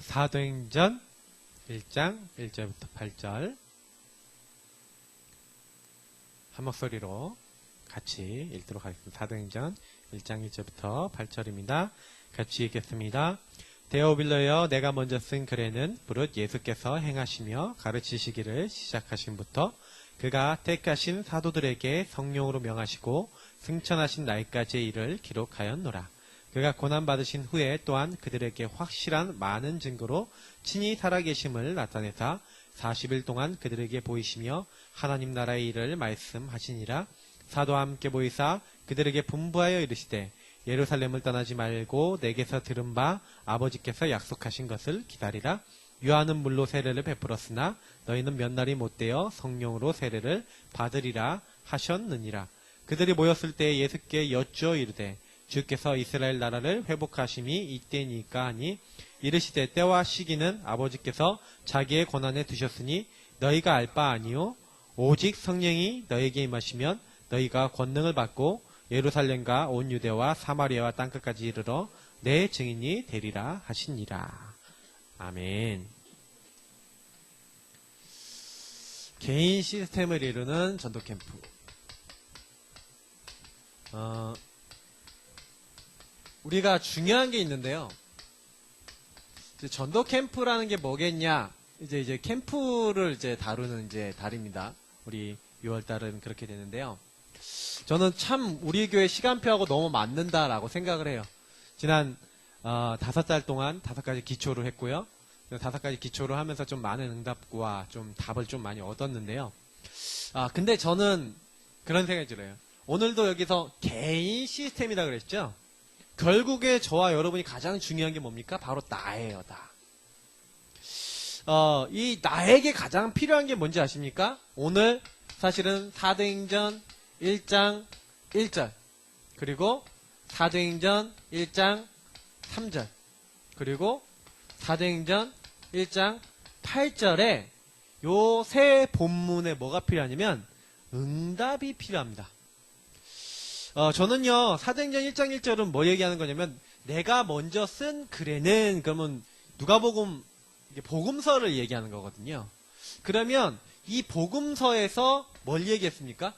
사도행전 1장 1절부터 8절 한 목소리로 같이 읽도록 하겠습니다. 사도행전 1장 1절부터 8절입니다. 같이 읽겠습니다. 데오빌러여, 내가 먼저 쓴 글에는 무릇 예수께서 행하시며 가르치시기를 시작하심부터 그가 택하신 사도들에게 성령으로 명하시고 승천하신 날까지의 일을 기록하였노라. 그가 고난받으신 후에 또한 그들에게 확실한 많은 증거로 친히 살아계심을 나타내사 40일 동안 그들에게 보이시며 하나님 나라의 일을 말씀하시니라. 사도와 함께 보이사 그들에게 분부하여 이르시되 예루살렘을 떠나지 말고 내게서 들은 바 아버지께서 약속하신 것을 기다리라. 요한은 물로 세례를 베풀었으나 너희는 몇 날이 못되어 성령으로 세례를 받으리라 하셨느니라. 그들이 모였을 때 예수께 여쭈어 이르되 주께서 이스라엘 나라를 회복하심이 이때니까 하니 이르시되 때와 시기는 아버지께서 자기의 권한에 두셨으니 너희가 알 바 아니요 오직 성령이 너희에게 임하시면 너희가 권능을 받고 예루살렘과 온 유대와 사마리아와 땅끝까지 이르러 내 증인이 되리라 하시니라. 아멘. 개인 시스템을 이루는 전도 캠프. 우리가 중요한 게 있는데요. 전도 캠프라는 게 뭐겠냐? 이제 캠프를 이제 다루는 달입니다. 우리 6월달은 그렇게 되는데요. 저는 참 우리 교회 시간표하고 너무 맞는다라고 생각을 해요. 지난 5달 동안 5가지 기초를 했고요. 5가지 기초를 하면서 좀 많은 응답과 좀 답을 좀 많이 얻었는데요. 근데 저는 그런 생각이 들어요. 오늘도 여기서 개인 시스템이라 그랬죠? 결국에 저와 여러분이 가장 중요한 게 뭡니까? 바로 나예요, 나. 이 나에게 가장 필요한 게 뭔지 아십니까? 오늘 사실은 사도행전 1장 1절, 그리고 사도행전 1장 3절, 그리고 사도행전 1장 8절에 요 세 본문에 뭐가 필요하냐면 응답이 필요합니다. 저는요, 사도행전 1장 1절은 뭐 얘기하는 거냐면, 내가 먼저 쓴 글에는, 그러면 누가복음, 복음서를 얘기하는 거거든요. 그러면 이 복음서에서 뭘 얘기했습니까?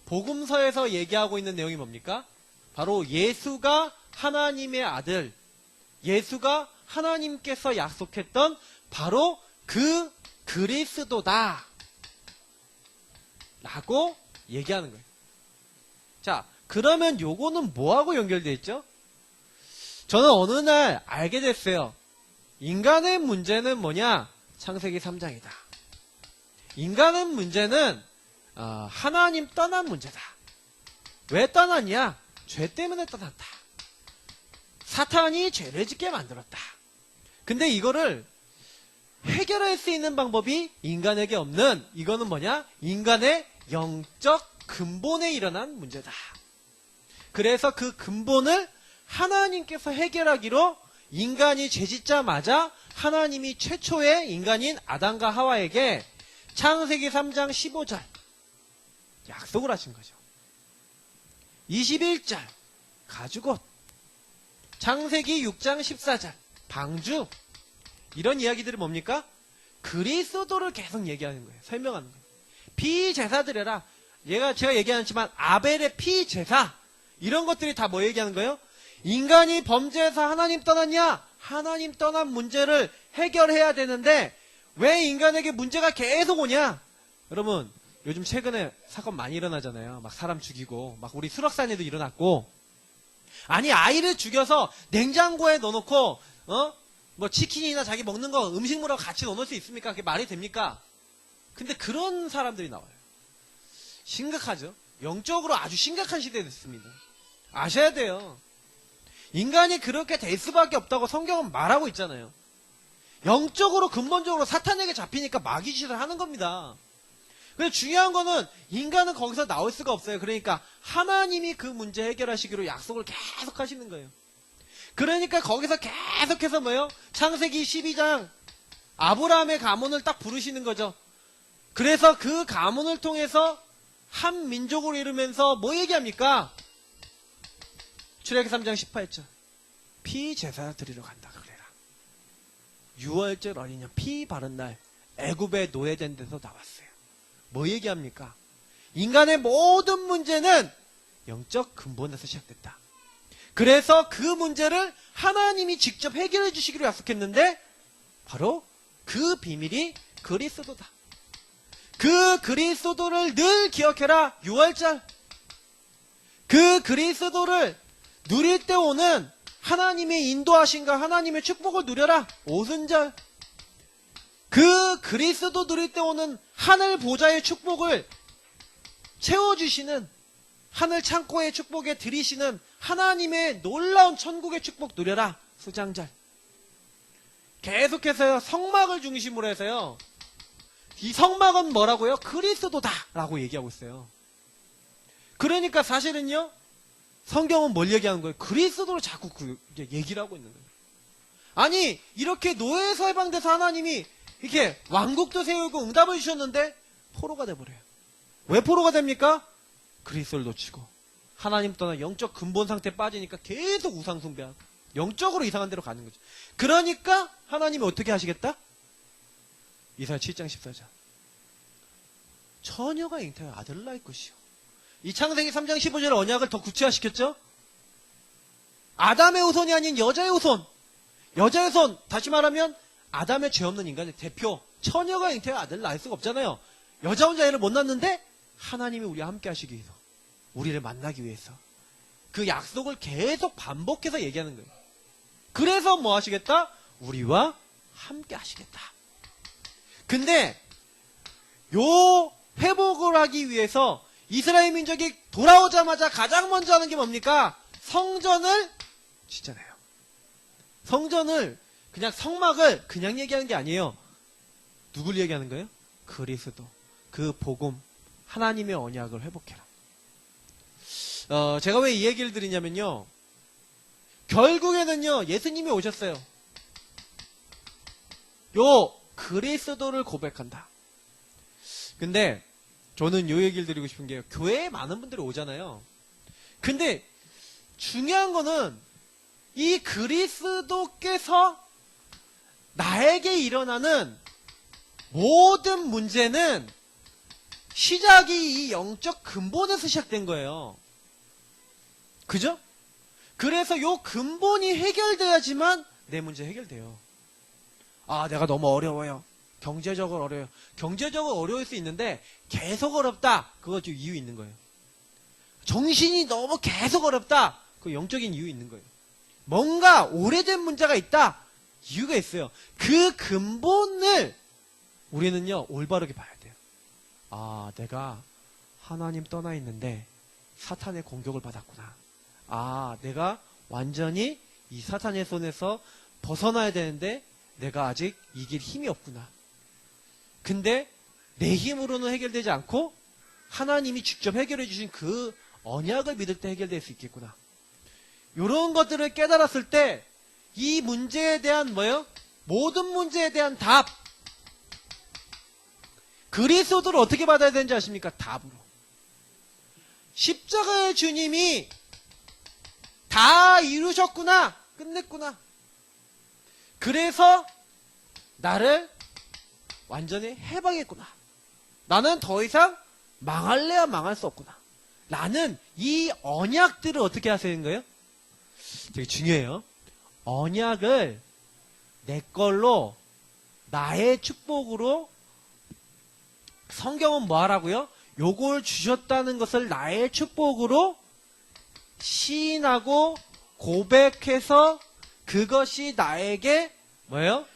복음서에서 얘기하고 있는 내용이 뭡니까? 바로 예수가 하나님의 아들, 예수가 하나님께서 약속했던 바로 그 그리스도다 라고 얘기하는 거예요. 자, 그러면 요거는 뭐하고 연결되어 있죠? 저는 어느 날 알게 됐어요. 인간의 문제는 뭐냐? 창세기 3장이다. 인간의 문제는 하나님 떠난 문제다. 왜 떠났냐? 죄 때문에 떠났다. 사탄이 죄를 짓게 만들었다. 근데 이거를 해결할 수 있는 방법이 인간에게 없는, 이거는 뭐냐? 인간의 영적 근본에 일어난 문제다. 그래서 그 근본을 하나님께서 해결하기로 인간이 죄짓자마자 하나님이 최초의 인간인 아담과 하와에게 창세기 3장 15절 약속을 하신 거죠. 21절 가죽옷, 창세기 6장 14절 방주, 이런 이야기들이 뭡니까? 그리스도를 계속 얘기하는 거예요. 설명하는 거예요. 피제사드려라. 제가 얘기하지만 아벨의 피제사, 이런 것들이 다 뭐 얘기하는 거예요? 인간이 범죄해서 하나님 떠났냐? 하나님 떠난 문제를 해결해야 되는데 왜 인간에게 문제가 계속 오냐? 여러분, 요즘 최근에 사건 많이 일어나잖아요. 막 사람 죽이고, 막 우리 수락산에도 일어났고, 아니 아이를 죽여서 냉장고에 넣어놓고 뭐 치킨이나 자기 먹는 거 음식물하고 같이 넣어놓을 수 있습니까? 그게 말이 됩니까? 근데 그런 사람들이 나와요. 심각하죠? 영적으로 아주 심각한 시대에 됐습니다. 아셔야 돼요. 인간이 그렇게 될 수밖에 없다고 성경은 말하고 있잖아요. 영적으로 근본적으로 사탄에게 잡히니까 마귀짓을 하는 겁니다. 근데 중요한 거는 인간은 거기서 나올 수가 없어요. 그러니까 하나님이 그 문제 해결하시기로 약속을 계속 하시는 거예요. 그러니까 거기서 계속해서 뭐예요? 창세기 12장 아브라함의 가문을 딱 부르시는 거죠. 그래서 그 가문을 통해서 한 민족으로 이루면서 뭐 얘기합니까? 출애굽기 3장 18절 피제사 드리러 간다 그래라. 유월절 어린양 피 바른 날 애굽에 노예된 데서 나왔어요. 뭐 얘기합니까? 인간의 모든 문제는 영적 근본에서 시작됐다. 그래서 그 문제를 하나님이 직접 해결해 주시기로 약속했는데 바로 그 비밀이 그리스도다. 그 그리스도를 늘 기억해라. 유월절. 그 그리스도를 누릴 때 오는 하나님의 인도하심과 하나님의 축복을 누려라. 오순절. 그 그리스도 누릴 때 오는 하늘 보좌의 축복을 채워주시는 하늘 창고의 축복에 들이시는 하나님의 놀라운 천국의 축복 누려라. 수장절. 계속해서요. 성막을 중심으로 해서요. 이 성막은 뭐라고요? 그리스도다 라고 얘기하고 있어요. 그러니까 사실은요. 성경은 뭘 얘기하는 거예요? 그리스도를 자꾸 얘기를 하고 있는 거예요. 아니 이렇게 노예에서 해방돼서 하나님이 이렇게 왕국도 세우고 응답을 주셨는데 포로가 돼버려요. 왜 포로가 됩니까? 그리스도를 놓치고 하나님 떠나 영적 근본 상태에 빠지니까 계속 우상 숭배하고 영적으로 이상한 데로 가는 거죠. 그러니까 하나님이 어떻게 하시겠다? 이사야 7장 14절. 처녀가 잉태하여 아들을 낳을 것이요. 이 창세기 3장 15절 언약을 더 구체화시켰죠? 아담의 후손이 아닌 여자의 후손. 여자의 후손, 다시 말하면 아담의 죄 없는 인간의 대표. 처녀가 잉태하여 아들을 낳을 수가 없잖아요. 여자 혼자 애를 못 낳는데 하나님이 우리와 함께 하시기 위해서, 우리를 만나기 위해서 그 약속을 계속 반복해서 얘기하는 거예요. 그래서 뭐 하시겠다? 우리와 함께 하시겠다. 근데 요 회복을 하기 위해서 이스라엘 민족이 돌아오자마자 가장 먼저 하는 게 뭡니까? 성전을 짓잖아요. 성전을 그냥 성막을 그냥 얘기하는 게 아니에요. 누굴 얘기하는 거예요? 그리스도. 그 복음, 하나님의 언약을 회복해라. 제가 왜 이 얘기를 드리냐면요. 결국에는요, 예수님이 오셨어요. 요 그리스도를 고백한다. 근데 저는 요 얘기를 드리고 싶은 게요. 교회에 많은 분들이 오잖아요. 근데 중요한 거는 이 그리스도께서 나에게 일어나는 모든 문제는 시작이 이 영적 근본에서 시작된 거예요. 그죠? 그래서 요 근본이 해결돼야지만 내 문제 해결돼요. 아, 내가 너무 어려워요. 경제적으로 어려워요. 경제적으로 어려울 수 있는데 계속 어렵다. 그거 좀 이유 있는 거예요. 정신이 너무 계속 어렵다. 그 영적인 이유 있는 거예요. 뭔가 오래된 문제가 있다. 이유가 있어요. 그 근본을 우리는요 올바르게 봐야 돼요. 아, 내가 하나님 떠나 있는데 사탄의 공격을 받았구나. 아, 내가 완전히 이 사탄의 손에서 벗어나야 되는데 내가 아직 이길 힘이 없구나. 근데 내 힘으로는 해결되지 않고 하나님이 직접 해결해 주신 그 언약을 믿을 때 해결될 수 있겠구나. 이런 것들을 깨달았을 때 이 문제에 대한 뭐예요? 모든 문제에 대한 답. 그리스도를 어떻게 받아야 되는지 아십니까? 답으로. 십자가의 주님이 다 이루셨구나. 끝냈구나. 그래서 나를 완전히 해방했구나. 나는 더 이상 망할래야 망할 수 없구나. 나는 이 언약들을 어떻게 하시는 거예요? 되게 중요해요. 언약을 내 걸로 나의 축복으로 성경은 뭐 하라고요? 요걸 주셨다는 것을 나의 축복으로 시인하고 고백해서 그것이 나에게 뭐예요?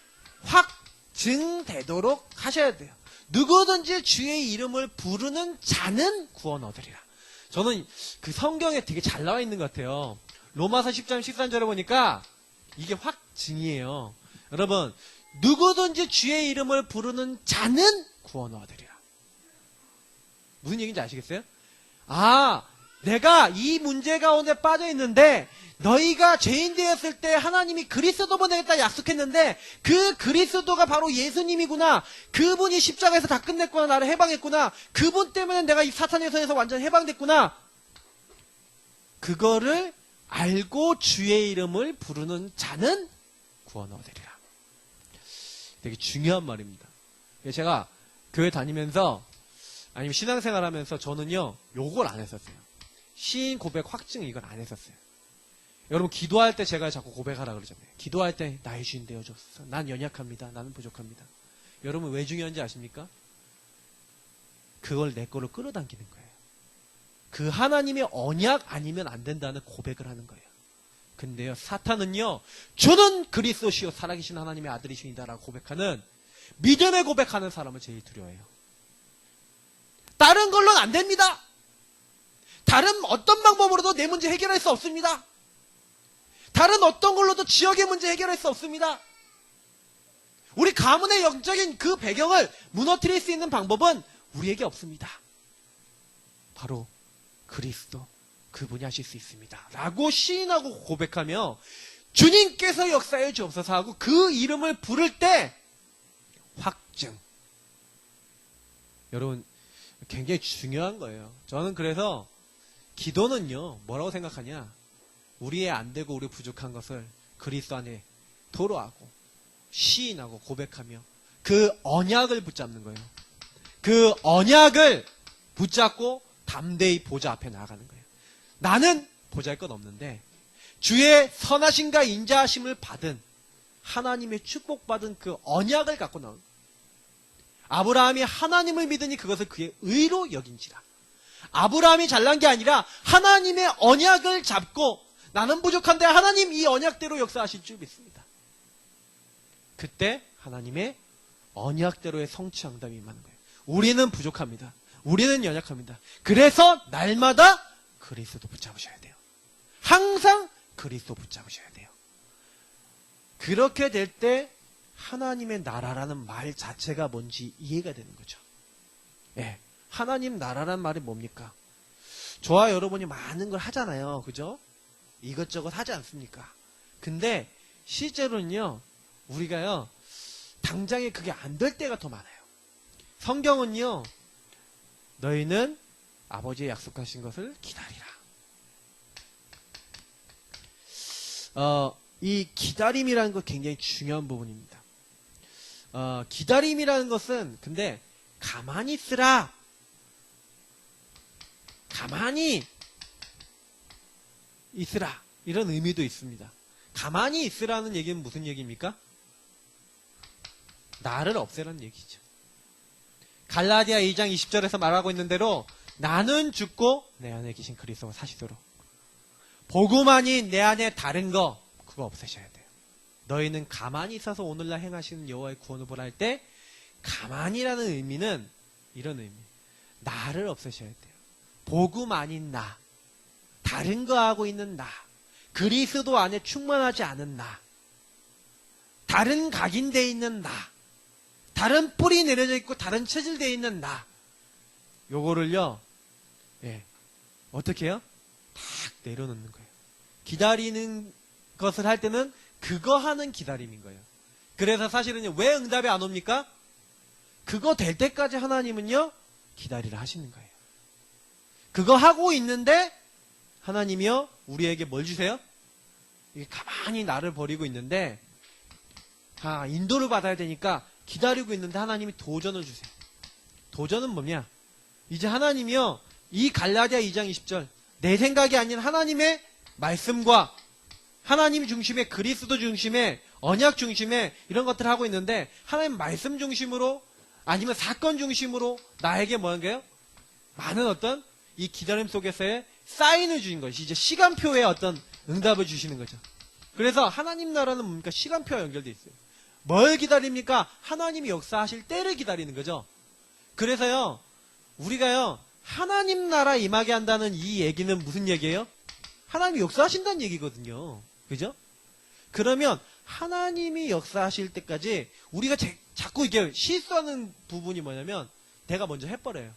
확증되도록 하셔야 돼요. 누구든지 주의 이름을 부르는 자는 구원 얻으리라. 저는 그 성경에 되게 잘 나와 있는 것 같아요. 로마서 10장 13절에 보니까 이게 확증이에요. 여러분, 누구든지 주의 이름을 부르는 자는 구원 얻으리라. 무슨 얘기인지 아시겠어요? 아, 내가 이 문제 가운데 빠져 있는데 너희가 죄인 되었을 때 하나님이 그리스도 보내겠다 약속했는데 그 그리스도가 바로 예수님이구나. 그분이 십자가에서 다 끝냈구나. 나를 해방했구나. 그분 때문에 내가 이 사탄의 손에서 완전 해방됐구나. 그거를 알고 주의 이름을 부르는 자는 구원 얻으리라. 되게 중요한 말입니다. 제가 교회 다니면서 아니면 신앙생활 하면서 저는요 요걸 안 했었어요. 시인 고백 확증 이걸 안 했었어요. 여러분 기도할 때 제가 자꾸 고백하라 그러잖아요. 기도할 때 나의 주인 되어줬어. 난 연약합니다. 나는 부족합니다. 여러분 왜 중요한지 아십니까? 그걸 내 거로 끌어당기는 거예요. 그 하나님의 언약 아니면 안 된다는 고백을 하는 거예요. 근데요 사탄은요 주는 그리스도시요 살아계신 하나님의 아들이시니다라고 고백하는 믿음의 고백하는 사람을 제일 두려워해요. 다른 걸로는 안 됩니다. 다른 어떤 방법으로도 내 문제 해결할 수 없습니다. 다른 어떤 걸로도 지역의 문제 해결할 수 없습니다. 우리 가문의 영적인 그 배경을 무너뜨릴 수 있는 방법은 우리에게 없습니다. 바로 그리스도 그분이 하실 수 있습니다. 라고 시인하고 고백하며 주님께서 역사해 주옵소서 하고 그 이름을 부를 때 확증. 여러분 굉장히 중요한 거예요. 저는 그래서 기도는요 뭐라고 생각하냐, 우리의 안 되고 우리 부족한 것을 그리스도 안에 토로하고 시인하고 고백하며 그 언약을 붙잡는 거예요. 그 언약을 붙잡고 담대히 보좌 앞에 나아가는 거예요. 나는 보잘것 없는데 주의 선하심과 인자하심을 받은 하나님의 축복받은 그 언약을 갖고 나온, 아브라함이 하나님을 믿으니 그것을 그의 의로 여긴지라. 아브라함이 잘난 게 아니라 하나님의 언약을 잡고 나는 부족한데 하나님 이 언약대로 역사하실 줄 믿습니다. 그때 하나님의 언약대로의 성취응답이 임하는 거예요. 우리는 부족합니다. 우리는 연약합니다. 그래서 날마다 그리스도 붙잡으셔야 돼요. 항상 그리스도 붙잡으셔야 돼요. 그렇게 될 때 하나님의 나라라는 말 자체가 뭔지 이해가 되는 거죠. 예, 하나님 나라라는 말이 뭡니까? 저와 여러분이 많은 걸 하잖아요. 그죠? 이것저것 하지 않습니까? 근데 실제로는요, 우리가요, 당장에 그게 안 될 때가 더 많아요. 성경은요, 너희는 아버지의 약속하신 것을 기다리라. 이 기다림이라는 것 굉장히 중요한 부분입니다. 기다림이라는 것은 근데 가만히 있으라, 가만히 있으라 이런 의미도 있습니다. 가만히 있으라는 얘기는 무슨 얘기입니까? 나를 없애라는 얘기죠. 갈라디아 2장 20절에서 말하고 있는 대로 나는 죽고 내 안에 계신 그리스도가 사시도록 복음만이 내 안에 다른 거 그거 없애셔야 돼요. 너희는 가만히 있어서 오늘날 행하시는 여호와의 구원을 보라 할 때 가만히라는 의미는 이런 의미, 나를 없애셔야 돼요. 복음 아닌 나, 다른 거 하고 있는 나, 그리스도 안에 충만하지 않은 나, 다른 각인되어 있는 나, 다른 뿌리 내려져 있고 다른 체질되어 있는 나, 요거를요, 예, 어떻게 해요? 탁 내려놓는 거예요. 기다리는 것을 할 때는 그거 하는 기다림인 거예요. 그래서 사실은요, 왜 응답이 안 옵니까? 그거 될 때까지 하나님은요, 기다리라 하시는 거예요. 그거 하고 있는데 하나님이요, 우리에게 뭘 주세요? 이게 가만히 나를 버리고 있는데 인도를 받아야 되니까 기다리고 있는데 하나님이 도전을 주세요. 도전은 뭐냐? 이제 하나님이요, 이 갈라디아 2장 20절 내 생각이 아닌 하나님의 말씀과 하나님 중심의 그리스도 중심의 언약 중심의 이런 것들을 하고 있는데 하나님 말씀 중심으로 아니면 사건 중심으로 나에게 뭔가요? 많은 어떤 이 기다림 속에서의 사인을 주신 것이 이제 시간표에 어떤 응답을 주시는 거죠. 그래서 하나님 나라는 뭡니까? 시간표와 연결되어 있어요. 뭘 기다립니까? 하나님이 역사하실 때를 기다리는 거죠. 그래서요, 우리가요, 하나님 나라 임하게 한다는 이 얘기는 무슨 얘기예요? 하나님이 역사하신다는 얘기거든요. 그죠? 그러면 하나님이 역사하실 때까지 우리가 자꾸 이게 실수하는 부분이 뭐냐면 내가 먼저 해버려요.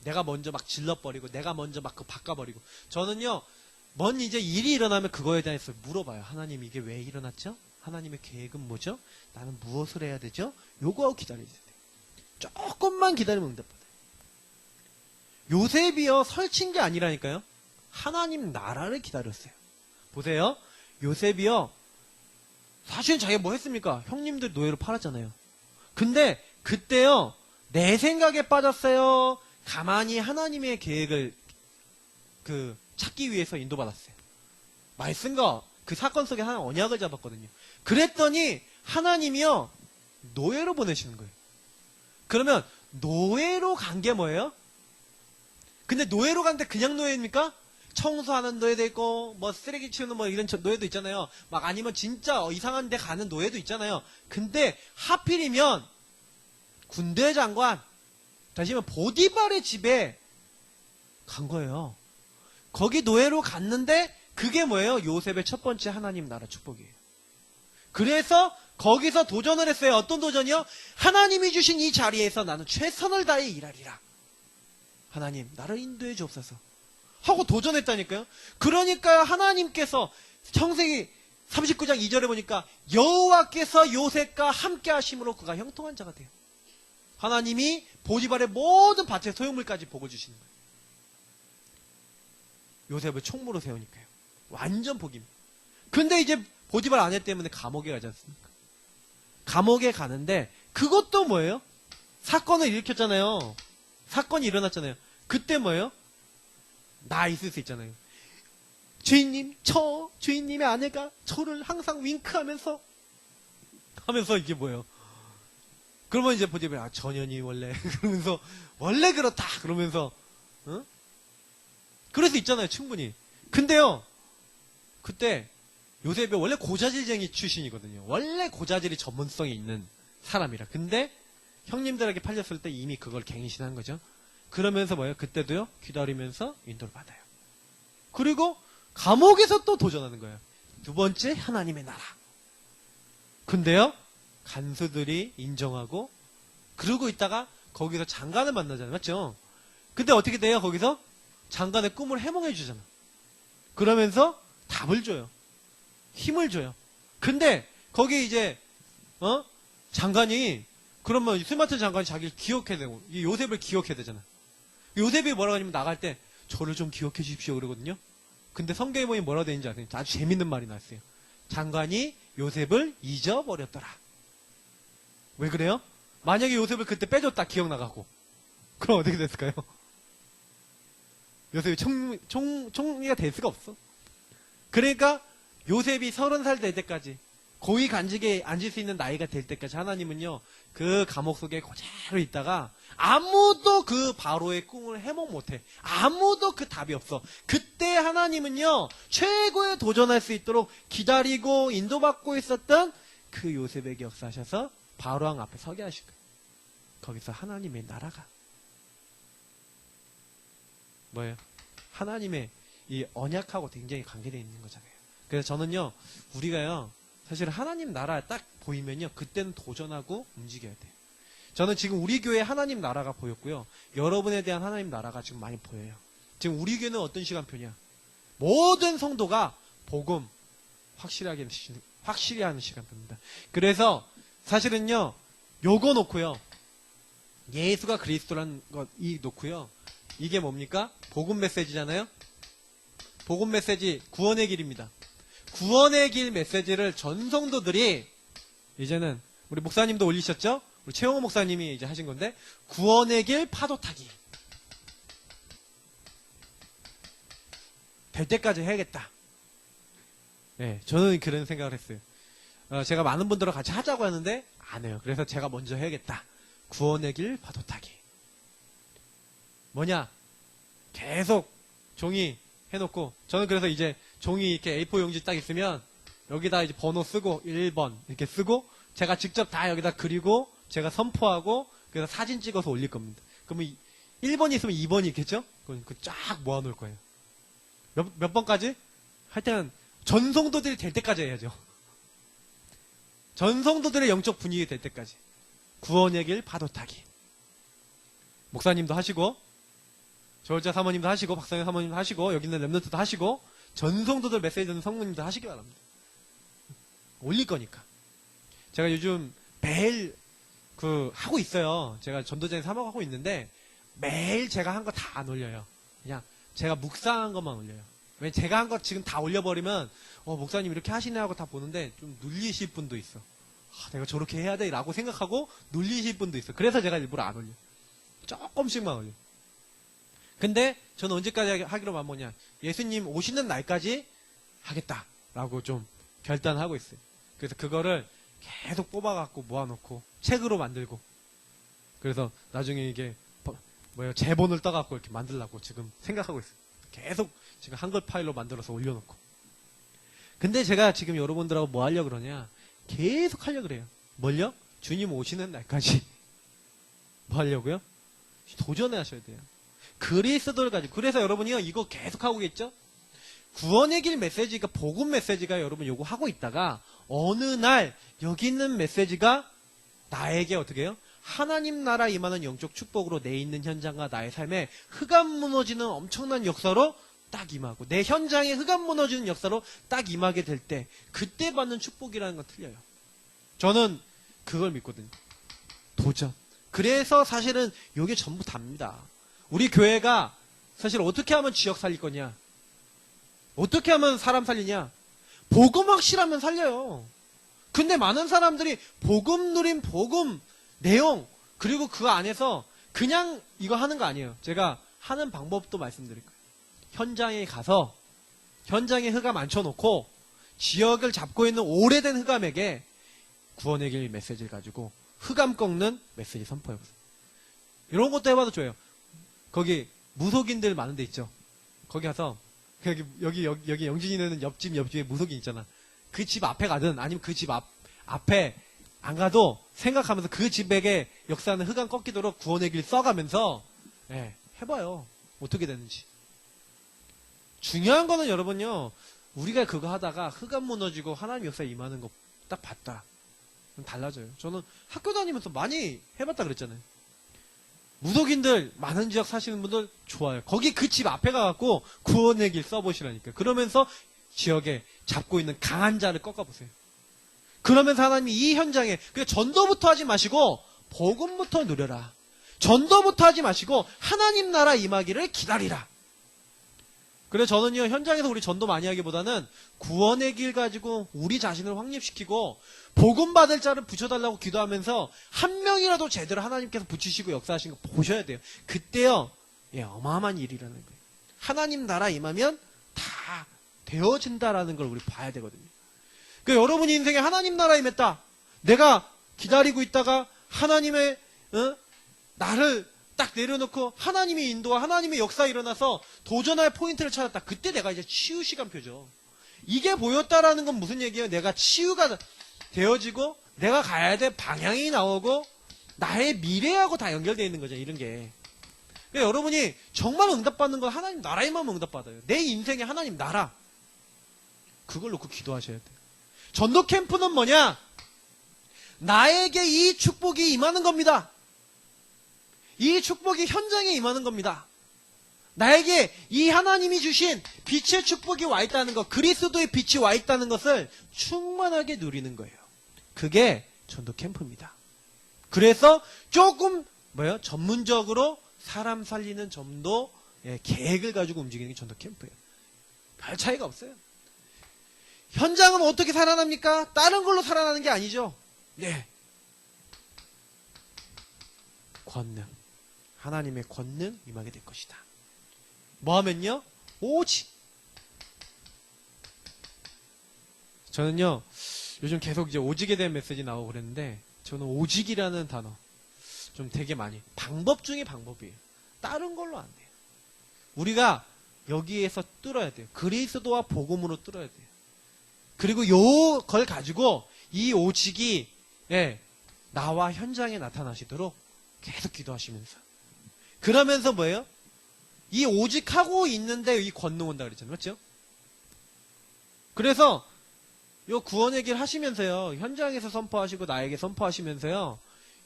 내가 먼저 막 질러버리고 내가 먼저 막 바꿔버리고. 저는요, 뭔 이제 일이 일어나면 그거에 대해서 물어봐요. 하나님 이게 왜 일어났죠? 하나님의 계획은 뭐죠? 나는 무엇을 해야 되죠? 요거하고 기다려야 돼요. 조금만 기다리면 응답받아요. 요셉이요, 설친 게 아니라니까요. 하나님 나라를 기다렸어요. 보세요. 요셉이요, 사실은 자기가 뭐 했습니까? 형님들 노예로 팔았잖아요. 근데 그때요, 내 생각에 빠졌어요. 가만히 하나님의 계획을 찾기 위해서 인도받았어요. 말씀과 그 사건 속에 하나님 언약을 잡았거든요. 그랬더니 하나님이요, 노예로 보내시는 거예요. 그러면 노예로 간 게 뭐예요? 근데 노예로 갔는데 그냥 노예입니까? 청소하는 노예도 있고, 뭐 쓰레기 치우는 뭐 이런 노예도 있잖아요. 막 아니면 진짜 이상한 데 가는 노예도 있잖아요. 근데 하필이면 군대 장관, 다시 말하면 보디발의 집에 간 거예요. 거기 노예로 갔는데 그게 뭐예요? 요셉의 첫 번째 하나님 나라 축복이에요. 그래서 거기서 도전을 했어요. 어떤 도전이요? 하나님이 주신 이 자리에서 나는 최선을 다해 일하리라. 하나님, 나를 인도해 주옵소서. 하고 도전했다니까요. 그러니까 하나님께서 창세기 39장 2절에 보니까 여호와께서 요셉과 함께 하심으로 그가 형통한 자가 돼요. 하나님이 보디발의 모든 밭의 소유물까지 복을 주시는 거예요. 요셉을 총무로 세우니까요. 완전 복입니다. 근데 이제 보디발 아내 때문에 감옥에 가지 않습니까? 감옥에 가는데 그것도 뭐예요? 사건을 일으켰잖아요. 사건이 일어났잖아요. 그때 뭐예요? 나 있을 수 있잖아요. 주인님, 주인님의 아내가 저를 항상 윙크하면서 이게 뭐예요? 그러면 이제 보디발, 전현이 원래 그러면서 원래 그렇다 그러면서 그럴 수 있잖아요, 충분히. 근데요, 그때 요셉이 원래 고자질쟁이 출신이거든요. 원래 고자질이 전문성이 있는 사람이라. 근데 형님들에게 팔렸을 때 이미 그걸 갱신한 거죠. 그러면서 뭐예요? 그때도요, 기다리면서 인도를 받아요. 그리고 감옥에서 또 도전하는 거예요. 두 번째, 하나님의 나라. 근데요, 간수들이 인정하고, 그러고 있다가 거기서 장관을 만나잖아요. 맞죠? 근데 어떻게 돼요? 거기서 장관의 꿈을 해몽해 주잖아. 그러면서 답을 줘요. 힘을 줘요. 근데 거기 이제 장관이, 그러면 스마트 장관이 자기를 기억해야 되고, 이 요셉을 기억해야 되잖아. 요셉이 뭐라고 하냐면 나갈 때 저를 좀 기억해 주십시오 그러거든요. 근데 성경에 보면 뭐라고 되는지 아세요? 아주 재밌는 말이 나왔어요. 장관이 요셉을 잊어버렸더라. 왜 그래요? 만약에 요셉을 그때 빼줬다 기억나가고 그럼 어떻게 됐을까요? 요셉이 총리가 될 수가 없어. 그러니까 요셉이 30살 될 때까지, 고위 간직에 앉을 수 있는 나이가 될 때까지 하나님은요, 그 감옥 속에 그대로 있다가 아무도 그 바로의 꿈을 해몽 못해. 아무도 그 답이 없어. 그때 하나님은요, 최고의 도전할 수 있도록 기다리고 인도받고 있었던 그 요셉에게 역사하셔서 바로왕 앞에 서게 하신 거예요. 거기서 하나님의 나라가 뭐예요? 하나님의 이 언약하고 굉장히 관계되어 있는 거잖아요. 그래서 저는요, 우리가요, 사실 하나님 나라 딱 보이면요, 그때는 도전하고 움직여야 돼요. 저는 지금 우리 교회에 하나님 나라가 보였고요, 여러분에 대한 하나님 나라가 지금 많이 보여요. 지금 우리 교회는 어떤 시간표냐? 모든 성도가 복음 확실히 하는 시간표입니다. 그래서 사실은요, 요거 놓고요, 예수가 그리스도라는 것 이 놓고요, 이게 뭡니까? 복음 메시지잖아요. 복음 메시지 구원의 길입니다. 구원의 길 메시지를 전 성도들이 이제는, 우리 목사님도 올리셨죠? 우리 최홍호 목사님이 이제 하신 건데, 구원의 길 파도 타기 될 때까지 해야겠다. 네, 저는 그런 생각을 했어요. 제가 많은 분들과 같이 하자고 하는데 안 해요. 그래서 제가 먼저 해야겠다. 구원의 길 파도 타기. 뭐냐? 계속 종이 해놓고, 저는 그래서 이제 종이 이렇게 A4 용지 딱 있으면 여기다 이제 번호 쓰고 1번 이렇게 쓰고, 제가 직접 다 여기다 그리고 제가 선포하고, 그래서 사진 찍어서 올릴 겁니다. 그러면 1번이 있으면 2번이 있겠죠? 그럼 쫙 모아놓을 거예요. 몇 번까지? 할 때는 전성도들이 될 때까지 해야죠. 전성도들의 영적 분위기 될 때까지. 구원의 길 파도 타기. 목사님도 하시고, 조월자 사모님도 하시고, 박상현 사모님도 하시고, 여기 있는 랩런트도 하시고, 전성도들 메시지 듣는 성모님도 하시기 바랍니다. 올릴 거니까. 제가 요즘 매일 하고 있어요. 제가 전도자에 사모하고 하고 있는데, 매일 제가 한 거 다 안 올려요. 그냥 제가 묵상한 것만 올려요. 왜 제가 한 거 지금 다 올려버리면 목사님 이렇게 하시네 하고 다 보는데 좀 눌리실 분도 있어. 내가 저렇게 해야 돼 라고 생각하고 눌리실 분도 있어. 그래서 제가 일부러 안 올려. 조금씩만 올려. 근데 저는 언제까지 하기로 마음먹냐, 예수님 오시는 날까지 하겠다라고 좀 결단하고 있어요. 그래서 그거를 계속 뽑아갖고 모아놓고 책으로 만들고, 그래서 나중에 이게 제본을 떠갖고 이렇게 만들려고 지금 생각하고 있어요. 계속 지금 한글 파일로 만들어서 올려놓고. 근데 제가 지금 여러분들하고 뭐 하려고 그러냐, 계속 하려고 그래요. 뭘요? 주님 오시는 날까지. 뭐 하려고요? 도전해 하셔야 돼요. 그리스도를 가지고. 그래서 여러분이요, 이거 계속 하고 있겠죠? 구원의 길 메시지가, 복음 메시지가 여러분 요거 하고 있다가 어느 날 여기 있는 메시지가 나에게 어떻게 해요? 하나님 나라 임하는 영적 축복으로 내 있는 현장과 나의 삶에 흑암 무너지는 엄청난 역사로 딱 임하고, 내 현장에 흑암 무너지는 역사로 딱 임하게 될 때, 그때 받는 축복이라는 건 틀려요. 저는 그걸 믿거든요. 도전. 그래서 사실은 이게 전부 답니다. 우리 교회가 사실 어떻게 하면 지역 살릴 거냐, 어떻게 하면 사람 살리냐, 복음 확실하면 살려요. 근데 많은 사람들이 복음 누린 복음 내용, 그리고 그 안에서 그냥 이거 하는 거 아니에요. 제가 하는 방법도 말씀드릴 거예요. 현장에 가서 현장에 흑암 앉혀놓고 지역을 잡고 있는 오래된 흑암에게 구원의 길 메시지를 가지고 흑암 꺾는 메시지 선포해보세요. 이런 것도 해봐도 좋아요. 거기 무속인들 많은 데 있죠. 거기 가서 여기 영진이는 옆집에 무속인 있잖아. 그 집 앞에 가든 아니면 그 집 앞에 안 가도 생각하면서 그 집에게 역사하는 흑암 꺾이도록 구원의 길 써가면서 해봐요. 어떻게 되는지. 중요한 거는 여러분요, 우리가 그거 하다가 흑암 무너지고 하나님 역사에 임하는 거 딱 봤다. 그럼 달라져요. 저는 학교 다니면서 많이 해봤다 그랬잖아요. 무속인들 많은 지역 사시는 분들 좋아요. 거기 그 집 앞에 가갖고 구원의 길 써보시라니까. 그러면서 지역에 잡고 있는 강한 자를 꺾어보세요. 그러면서 하나님이 이 현장에, 그러니까 전도부터 하지 마시고 복음부터 누려라. 전도부터 하지 마시고 하나님 나라 임하기를 기다리라. 그래서 저는요, 현장에서 우리 전도 많이 하기보다는 구원의 길 가지고 우리 자신을 확립시키고 복음 받을 자를 붙여달라고 기도하면서 한 명이라도 제대로 하나님께서 붙이시고 역사하신 거 보셔야 돼요. 그때요, 어마어마한 일이 일어나는 거예요. 하나님 나라 임하면 다 되어진다라는 걸 우리 봐야 되거든요. 그러니까 여러분 인생에 하나님 나라 임했다. 내가 기다리고 있다가 하나님의 나를 딱 내려놓고 하나님의 인도와 하나님의 역사가 일어나서 도전할 포인트를 찾았다. 그때 내가 이제 치유 시간표죠. 이게 보였다라는 건 무슨 얘기예요? 내가 치유가 되어지고 내가 가야 될 방향이 나오고 나의 미래하고 다 연결되어 있는 거죠. 이런 게. 그러니까 여러분이 정말 응답받는 건 하나님 나라에만 응답받아요. 내 인생에 하나님 나라. 그걸 놓고 기도하셔야 돼요. 전도 캠프는 뭐냐? 나에게 이 축복이 임하는 겁니다. 이 축복이 현장에 임하는 겁니다. 나에게 이 하나님이 주신 빛의 축복이 와 있다는 것, 그리스도의 빛이 와 있다는 것을 충만하게 누리는 거예요. 그게 전도 캠프입니다. 그래서 조금 전문적으로 사람 살리는 전도 계획을 가지고 움직이는 게 전도 캠프예요. 별 차이가 없어요. 현장은 어떻게 살아납니까? 다른 걸로 살아나는 게 아니죠. 권능. 하나님의 권능 임하게 될 것이다. 뭐 하면요? 오직. 저는요, 요즘 계속 이제 오직에 대한 메시지 나오고 그랬는데, 저는 오직이라는 단어 좀 되게 많이, 방법 중에 방법이에요. 다른 걸로 안 돼요. 우리가 여기에서 뚫어야 돼요. 그리스도와 복음으로 뚫어야 돼요. 그리고 요걸 가지고 이 오직이 나와 현장에 나타나시도록 계속 기도하시면서, 그러면서 뭐예요? 이 오직하고 있는데 이 권능 온다 그랬잖아요. 맞죠? 그래서 요 구원의 길 하시면서요, 현장에서 선포하시고 나에게 선포하시면서요,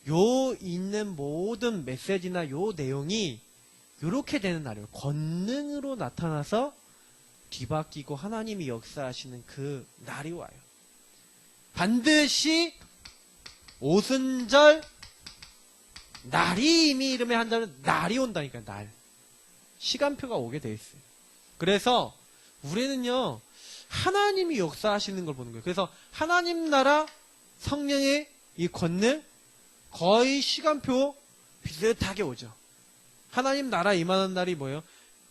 요 있는 모든 메시지나 요 내용이 요렇게 되는 날이에요. 권능으로 나타나서 뒤바뀌고 하나님이 역사하시는 그 날이 와요. 반드시 오순절 날이 이미 이름에 한다면 날이 온다니까요. 날. 시간표가 오게 돼 있어요. 그래서 우리는요, 하나님이 역사하시는 걸 보는 거예요. 그래서 하나님 나라 성령의 이 권능 거의 시간표 비슷하게 오죠. 하나님 나라 임하는 날이 뭐예요?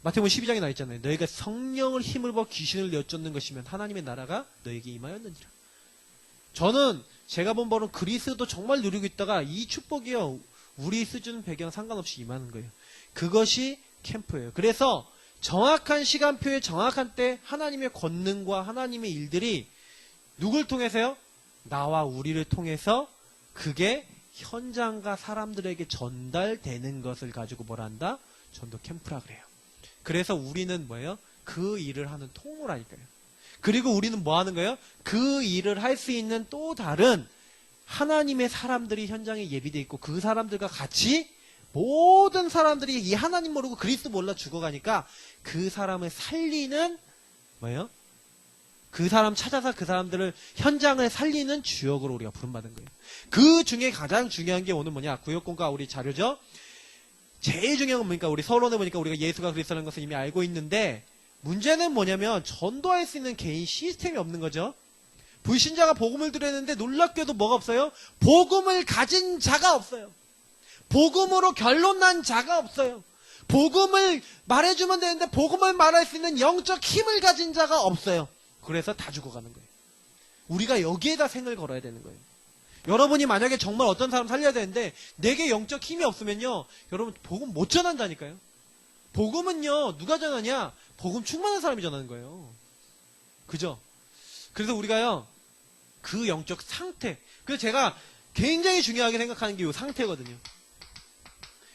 마태복음 12장에 나와 있잖아요. 너희가 성령을 힘을 버 귀신을 내쫓는 것이면 하나님의 나라가 너에게 임하였느니라. 저는 제가 본 바로는 그리스도 정말 누리고 있다가 이 축복이요, 우리 수준 배경 상관없이 임하는 거예요. 그것이 캠프예요. 그래서 정확한 시간표에 정확한 때 하나님의 권능과 하나님의 일들이 누굴 통해서요? 나와 우리를 통해서 그게 현장과 사람들에게 전달되는 것을 가지고 뭘 한다? 전도 캠프라 그래요. 그래서 우리는 뭐예요? 그 일을 하는 통로라니까요. 그리고 우리는 뭐 하는 거예요? 그 일을 할 수 있는 또 다른 하나님의 사람들이 현장에 예비되어 있고 그 사람들과 같이 모든 사람들이 이 하나님 모르고 그리스도 몰라 죽어가니까 그 사람을 살리는 뭐예요? 그 사람 찾아서 그 사람들을 현장을 살리는 주역으로 우리가 부름받은 거예요. 그 중에 가장 중요한 게 오늘 뭐냐? 구역공과 우리 자료죠. 제일 중요한 건 뭐니까 우리 서론에 보니까 우리가 예수가 그리스도라는 것을 이미 알고 있는데 문제는 뭐냐면 전도할 수 있는 개인 시스템이 없는 거죠. 불신자가 복음을 들었는데 놀랍게도 뭐가 없어요? 복음을 가진 자가 없어요. 복음으로 결론 난 자가 없어요. 복음을 말해주면 되는데 복음을 말할 수 있는 영적 힘을 가진 자가 없어요. 그래서 다 죽어가는 거예요. 우리가 여기에다 생을 걸어야 되는 거예요. 여러분이 만약에 정말 어떤 사람 살려야 되는데 내게 영적 힘이 없으면요, 여러분 복음 못 전한다니까요. 복음은요, 누가 전하냐? 복음 충만한 사람이 전하는 거예요. 그죠? 그래서 우리가요, 그 영적 상태, 그래서 제가 굉장히 중요하게 생각하는 게 이 상태거든요.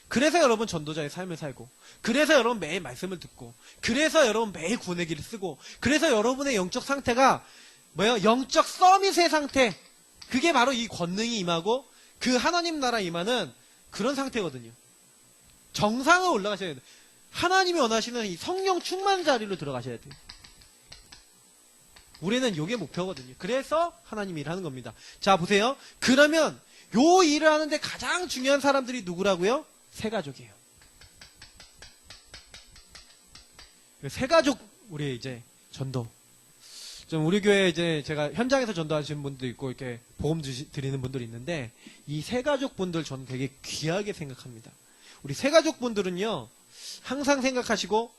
그래서 여러분 전도자의 삶을 살고, 그래서 여러분 매일 말씀을 듣고, 그래서 여러분 매일 구원의 길을 쓰고, 그래서 여러분의 영적 상태가 뭐예요? 영적 서밋의 상태. 그게 바로 이 권능이 임하고 그 하나님 나라 임하는 그런 상태거든요. 정상을 올라가셔야 돼요. 하나님이 원하시는 이 성령 충만 자리로 들어가셔야 돼요. 우리는 이게 목표거든요. 그래서 하나님 일을 하는 겁니다. 자, 보세요. 그러면 요 일을 하는데 가장 중요한 사람들이 누구라고요? 세 가족이에요. 세 가족, 우리 이제 전도. 좀 우리 교회 이제 제가 현장에서 전도하시는 분도 있고 이렇게 복음 드리는 분들이 있는데 이 세 가족 분들 저는 되게 귀하게 생각합니다. 우리 세 가족 분들은요, 항상 생각하시고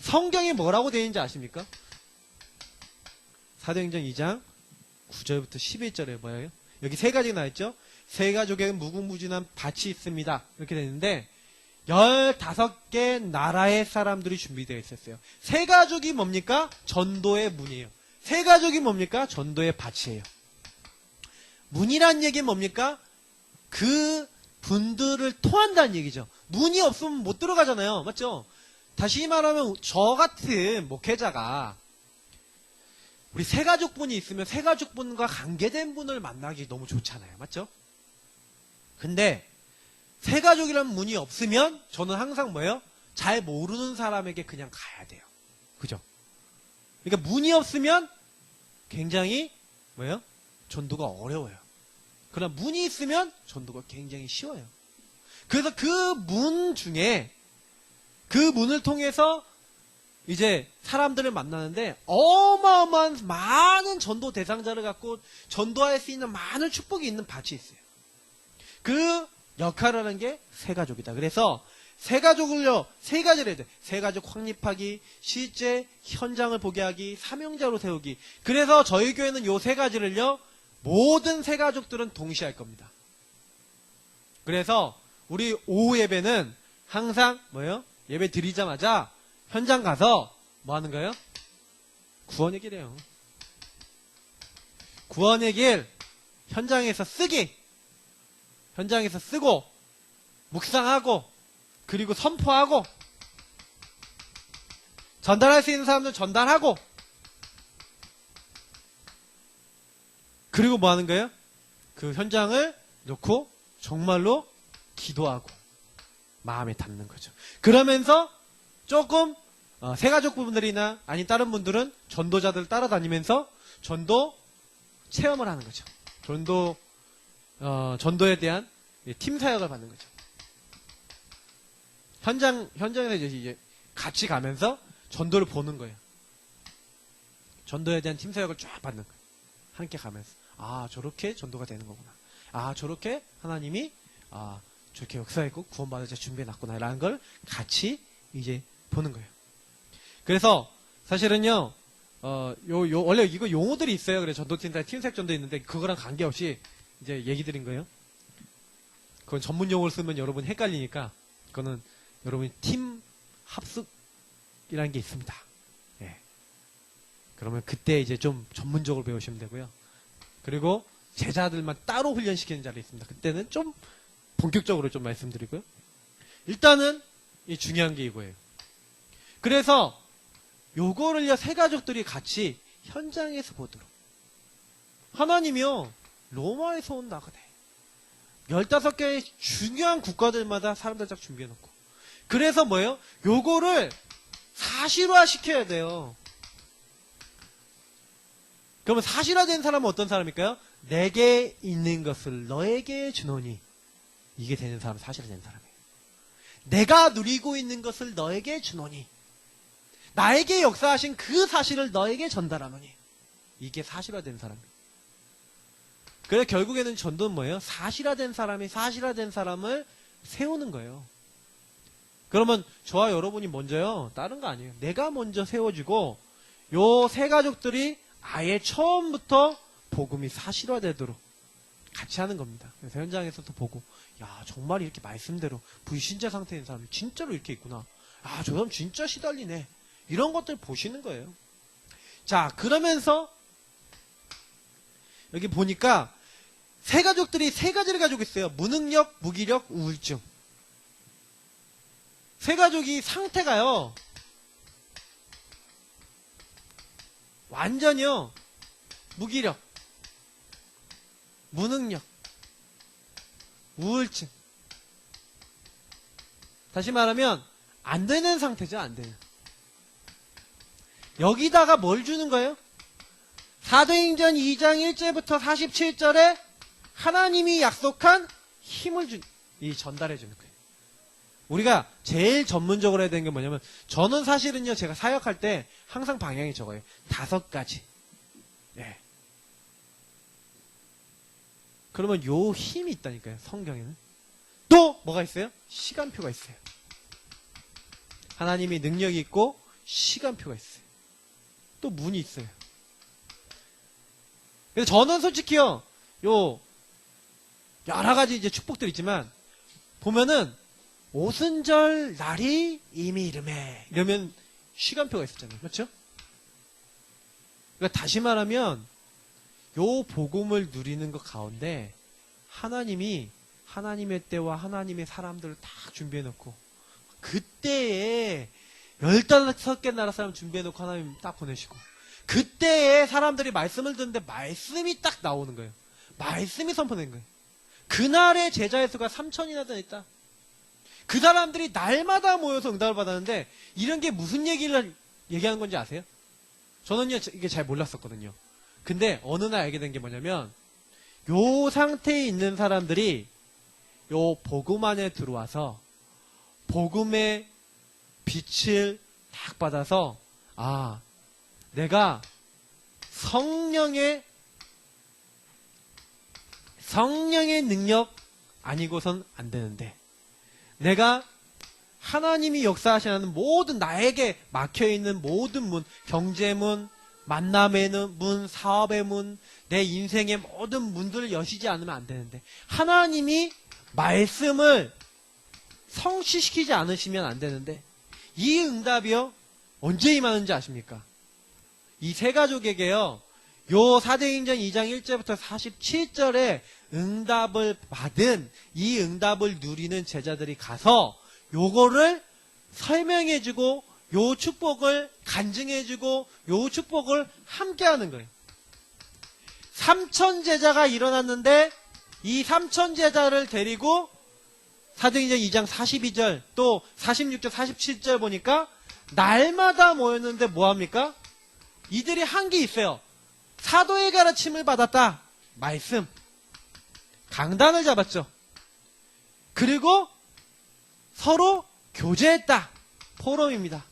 성경에 뭐라고 되어 있는지 아십니까? 사도행전 2장 9절부터 11절에 뭐예요? 여기 세 가지가 나와있죠? 세 가족에는 무궁무진한 밭이 있습니다. 이렇게 되는데 15개 나라의 사람들이 준비되어 있었어요. 세 가족이 뭡니까? 전도의 문이에요. 세 가족이 뭡니까? 전도의 밭이에요. 문이란 얘기는 뭡니까? 그 분들을 통한다는 얘기죠. 문이 없으면 못 들어가잖아요. 맞죠? 다시 말하면 저 같은 목회자가 우리 세 가족분이 있으면 세 가족분과 관계된 분을 만나기 너무 좋잖아요. 맞죠? 근데 세 가족이라는 문이 없으면 저는 항상 뭐예요? 잘 모르는 사람에게 그냥 가야 돼요. 그죠? 그러니까 문이 없으면 굉장히 뭐예요? 전도가 어려워요. 그러나 문이 있으면 전도가 굉장히 쉬워요. 그래서 그 문 중에 그 문을 통해서 이제 사람들을 만나는데 어마어마한 많은 전도 대상자를 갖고 전도할 수 있는 많은 축복이 있는 밭이 있어요. 그 역할을 하는 게 세 가족이다. 그래서 세 가족을요, 세 가지를 해야 돼. 세 가족 확립하기, 실제 현장을 보게 하기, 사명자로 세우기. 그래서 저희 교회는 요 세 가지를요, 모든 세 가족들은 동시에 할 겁니다. 그래서 우리 오후 예배는 항상 뭐예요? 예배 드리자마자 현장 가서 뭐 하는 거예요? 구원의 길이에요. 구원의 길 현장에서 쓰기. 현장에서 쓰고 묵상하고 그리고 선포하고 전달할 수 있는 사람들 전달하고 그리고 뭐 하는 거예요? 그 현장을 놓고 정말로 기도하고 마음에 담는 거죠. 그러면서 조금 세가족 분들이나 아닌 다른 분들은 전도자들 따라다니면서 전도 체험을 하는 거죠. 전도에 대한 팀 사역을 받는 거죠. 현장에서 이제 같이 가면서 전도를 보는 거예요. 전도에 대한 팀 사역을 쫙 받는 거예요. 함께 가면서 아 저렇게 전도가 되는 거구나. 아 저렇게 하나님이 저렇게 역사했고 구원받을 자 준비해놨구나 라는 걸 같이 이제 보는 거예요. 그래서 사실은요 원래 이거 용어들이 있어요. 그래서 전도팀 팀사역 전도 있는데 그거랑 관계없이 이제 얘기 드린 거예요. 그건 전문 용어를 쓰면 여러분 헷갈리니까 그거는 여러분이 팀 합숙이라는 게 있습니다. 예. 그러면 그때 이제 좀 전문적으로 배우시면 되고요. 그리고 제자들만 따로 훈련시키는 자리 있습니다. 그때는 좀 본격적으로 좀 말씀드리고요. 일단은 이 중요한 게 이거예요. 그래서 요거를요 세 가족들이 같이 현장에서 보도록. 하나님이요 로마에서 온 나그네 15개의 중요한 국가들마다 사람들 딱 준비해놓고 그래서 뭐예요? 요거를 사실화 시켜야 돼요. 그러면 사실화된 사람은 어떤 사람일까요? 내게 있는 것을 너에게 주노니 이게 되는 사람은 사실화된 사람이에요. 내가 누리고 있는 것을 너에게 주노니 나에게 역사하신 그 사실을 너에게 전달하노니 이게 사실화된 사람이에요. 그래서 결국에는 전도는 뭐예요? 사실화된 사람이 사실화된 사람을 세우는 거예요. 그러면 저와 여러분이 먼저요. 다른 거 아니에요. 내가 먼저 세워지고 요 세 가족들이 아예 처음부터 복음이 사실화되도록 같이 하는 겁니다. 그래서 현장에서도 보고 야 정말 이렇게 말씀대로 불신자 상태인 사람이 진짜로 이렇게 있구나. 아 저 사람 진짜 시달리네. 이런 것들 보시는 거예요. 자 그러면서 여기 보니까 세 가족들이 세 가지를 가지고 있어요. 무능력, 무기력, 우울증. 세 가족이 상태가요. 완전히요. 무기력, 무능력, 우울증. 다시 말하면 안 되는 상태죠. 안 되는. 여기다가 뭘 주는 거예요? 사도행전 2장 1절부터 47절에 하나님이 약속한 힘을 전달해 주는 거예요. 우리가 제일 전문적으로 해야 되는 게 뭐냐면 저는 사실은요 제가 사역할 때 항상 방향이 적어요. 5가지. 네. 그러면 요 힘이 있다니까요. 성경에는. 또 뭐가 있어요? 시간표가 있어요. 하나님이 능력이 있고 시간표가 있어요. 또 문이 있어요. 그래서 저는 솔직히요 요 여러 가지 이제 축복들이 있지만 보면은 오순절 날이 이미 이름에 이러면 시간표가 있었잖아요. 그렇죠? 그러니까 다시 말하면 요 복음을 누리는 것 가운데 하나님이 하나님의 때와 하나님의 사람들을 다 준비해놓고 그때에 15개 나라 사람 준비해놓고 하나님 딱 보내시고 그때에 사람들이 말씀을 듣는데 말씀이 딱 나오는 거예요. 말씀이 선포된 거예요. 그날의 제자의 수가 3,000이나 됐다. 그 사람들이 날마다 모여서 응답을 받았는데 이런 게 무슨 얘기를 얘기하는 건지 아세요? 저는요 이게 잘 몰랐었거든요. 근데 어느 날 알게 된 게 뭐냐면 요 상태에 있는 사람들이 요 복음 안에 들어와서 복음의 빛을 딱 받아서 아 내가 성령의 능력 아니고선 안 되는데 내가 하나님이 역사하시는 모든 나에게 막혀있는 모든 문, 경제문, 만남의 문, 사업의 문, 내 인생의 모든 문들을 여시지 않으면 안 되는데 하나님이 말씀을 성취시키지 않으시면 안 되는데 이 응답이요 언제 임하는지 아십니까? 이 세 가족에게요 요 사도행전 2장 1절부터 47절에 응답을 받은 이 응답을 누리는 제자들이 가서 요거를 설명해주고 요 축복을 간증해주고 요 축복을 함께하는 거예요. 3,000 제자가 일어났는데 이 3,000 제자를 데리고 사도행전 2장 42절 또 46절 47절 보니까 날마다 모였는데 뭐합니까? 이들이 한 게 있어요. 사도의 가르침을 받았다. 말씀. 강단을 잡았죠. 그리고 서로 교제했다. 포럼입니다.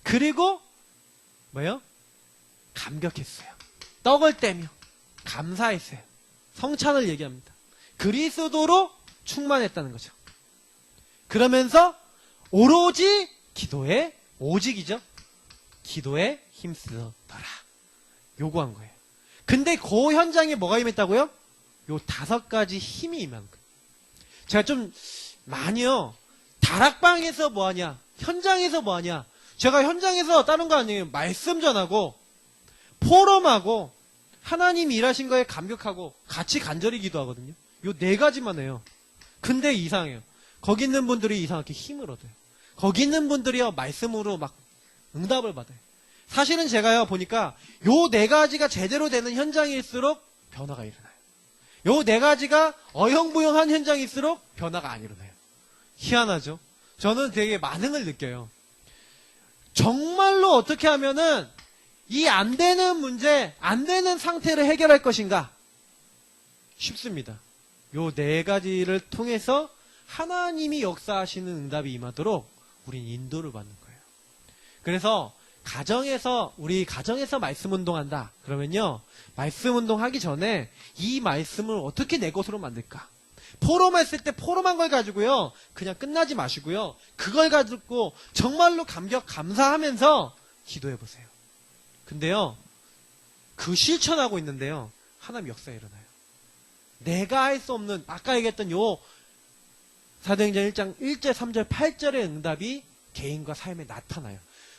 그리고 뭐예요? 감격했어요. 떡을 떼며 감사했어요. 성찬을 얘기합니다. 그리스도로 충만했다는 거죠. 그러면서 오로지 기도에, 오직이죠. 기도에 힘쓰더라. 요구한 거예요. 근데 그 현장에 뭐가 임했다고요? 요 5가지 힘이 임한 거예요. 제가 좀 많이요. 다락방에서 뭐하냐? 현장에서 뭐하냐? 제가 현장에서 다른 거 아니에요. 말씀 전하고 포럼하고 하나님 일하신 거에 감격하고 같이 간절히 기도하거든요. 요 4가지만 해요. 근데 이상해요. 거기 있는 분들이 이상하게 힘을 얻어요. 거기 있는 분들이요. 말씀으로 막 응답을 받아요. 사실은 제가요. 보니까 요 4가지가 제대로 되는 현장일수록 변화가 일어나요. 요 4가지가 어영부영한 현장일수록 변화가 안 일어나요. 희한하죠? 저는 되게 만능을 느껴요. 정말로 어떻게 하면은 이 안 되는 문제, 안 되는 상태를 해결할 것인가? 쉽습니다. 요 4가지를 통해서 하나님이 역사하시는 응답이 임하도록 우린 인도를 받는 거예요. 그래서 우리 가정에서 말씀 운동한다. 그러면요, 말씀 운동하기 전에 이 말씀을 어떻게 내 것으로 만들까? 포럼 했을 때 포럼한 걸 가지고요, 그냥 끝나지 마시고요, 그걸 가지고 정말로 감사하면서 기도해 보세요. 근데요, 그 실천하고 있는데요, 하나님 역사가 일어나요. 내가 할 수 없는, 아까 얘기했던 요 사도행전 1장 1절, 3절, 8절의 응답이 개인과 삶에 나타나요.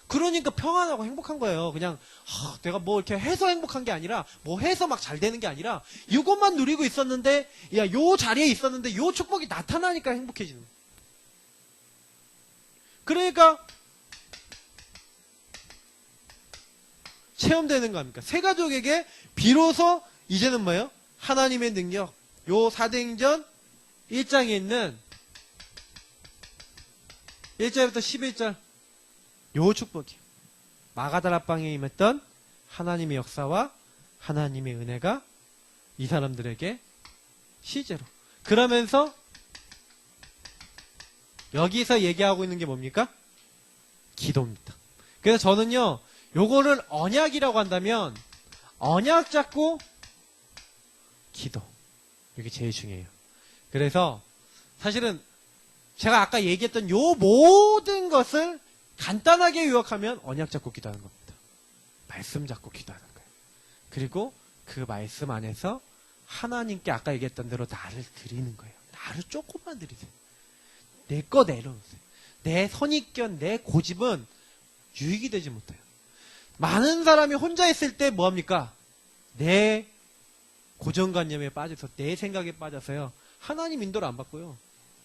그러니까 평안하고 행복한 거예요. 그냥 내가 뭐 이렇게 해서 행복한 게 아니라, 뭐 해서 막 잘 되는 게 아니라, 이것만 누리고 있었는데, 요 자리에 있었는데 요 축복이 나타나니까 행복해지는 거예요. 그러니까 체험되는 거 아닙니까? 세 가족에게 비로소 이제는 뭐예요? 하나님의 능력, 요 사도행전 1장에 있는 1절부터 11절 요 축복이 마가다락방에 임했던 하나님의 역사와 하나님의 은혜가 이 사람들에게 실제로, 그러면서 여기서 얘기하고 있는 게 뭡니까? 기도입니다. 그래서 저는요, 요거를 언약이라고 한다면 언약 잡고 기도, 이게 제일 중요해요. 그래서 사실은 제가 아까 얘기했던 요 모든 것을 간단하게 요약하면 언약 잡고 기도하는 겁니다. 말씀 잡고 기도하는 거예요. 그리고 그 말씀 안에서 하나님께 아까 얘기했던 대로 나를 드리는 거예요. 나를 조금만 드리세요. 내 거 내려놓으세요. 내 선입견, 내 고집은 유익이 되지 못해요. 많은 사람이 혼자 있을 때 뭐합니까? 내 고정관념에 빠져서, 내 생각에 빠져서요, 하나님 인도를 안 받고요.